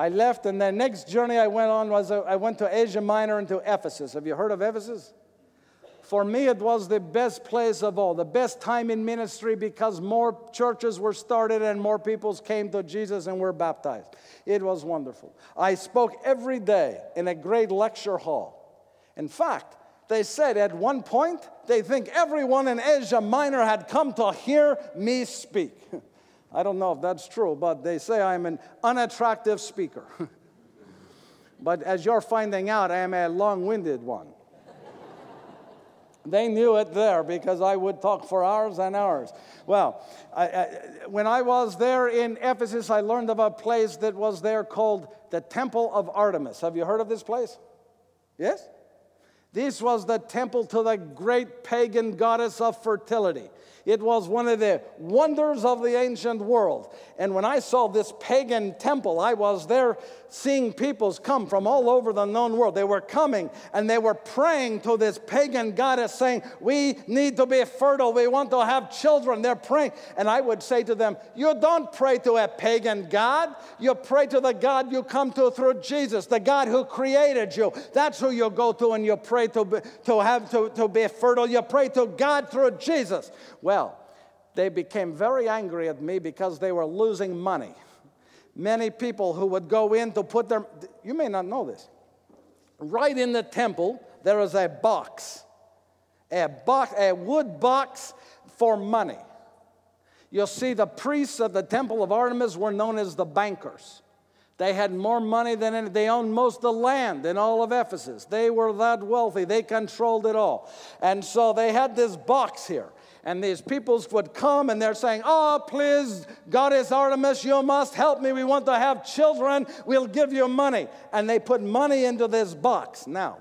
I left, and the next journey I went on was I went to Asia Minor and to Ephesus. Have you heard of Ephesus? For me, it was the best place of all, the best time in ministry, because more churches were started and more people came to Jesus and were baptized. It was wonderful. I spoke every day in a great lecture hall. In fact, they said at one point, they think everyone in Asia Minor had come to hear me speak. I don't know if that's true, but they say I'm an unattractive speaker. But as you're finding out, I am a long-winded one. They knew it there because I would talk for hours and hours. Well, when I was there in Ephesus, I learned of a place that was there called the Temple of Artemis. Have you heard of this place? Yes? This was the temple to the great pagan goddess of fertility. It was one of the wonders of the ancient world. And when I saw this pagan temple, I was there seeing peoples come from all over the known world. They were coming and they were praying to this pagan goddess saying, we need to be fertile. We want to have children. They're praying. And I would say to them, you don't pray to a pagan God. You pray to the God you come to through Jesus, the God who created you. That's who you go to and you pray to be fertile. You pray to God through Jesus. Well, they became very angry at me because they were losing money. Many people who would go in to put their, you may not know this, right in the temple, there is a box, a wood box for money. You'll see the priests of the Temple of Artemis were known as the bankers. They had more money than any, they owned most of the land in all of Ephesus. They were that wealthy. They controlled it all. And so they had this box here. And these peoples would come and they're saying, oh, please, Goddess Artemis, you must help me. We want to have children. We'll give you money. And they put money into this box. Now,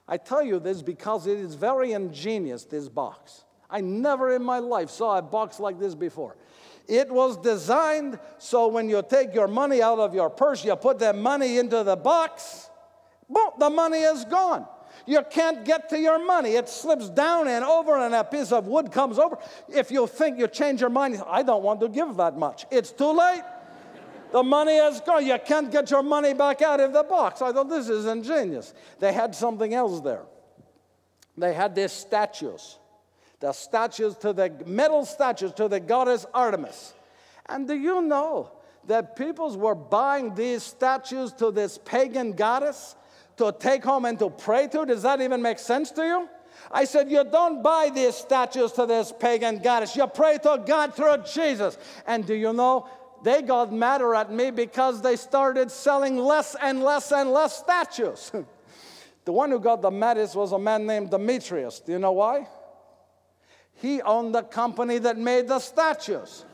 I tell you this because it is very ingenious, this box. I never in my life saw a box like this before. It was designed so when you take your money out of your purse, you put that money into the box, boom, the money is gone. You can't get to your money. It slips down and over, and a piece of wood comes over. If you think you change your mind, I don't want to give that much. It's too late. The money is gone. You can't get your money back out of the box. I thought, this is ingenious. They had something else there. They had these statues. The statues to the metal statues to the goddess Artemis. And do you know that peoples were buying these statues to this pagan goddess to take home and to pray to? Does that even make sense to you? I said, you don't buy these statues to this pagan goddess. You pray to God through Jesus. And do you know, they got madder at me because they started selling less and less and less statues. The one who got the maddest was a man named Demetrius. Do you know why? He owned the company that made the statues.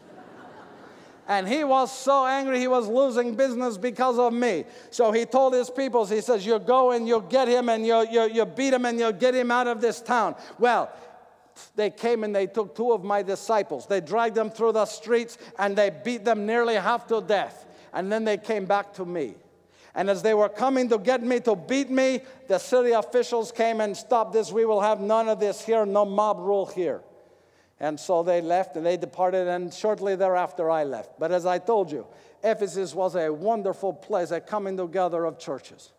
And he was so angry he was losing business because of me. So he told his people, he says, you go and you get him and you beat him and you get him out of this town. Well, they came and they took two of my disciples. They dragged them through the streets and they beat them nearly half to death. And then they came back to me. And as they were coming to get me, to beat me, the city officials came and stopped this. We will have none of this here, no mob rule here. And so they left and they departed, and shortly thereafter I left. But as I told you, Ephesus was a wonderful place, a coming together of churches.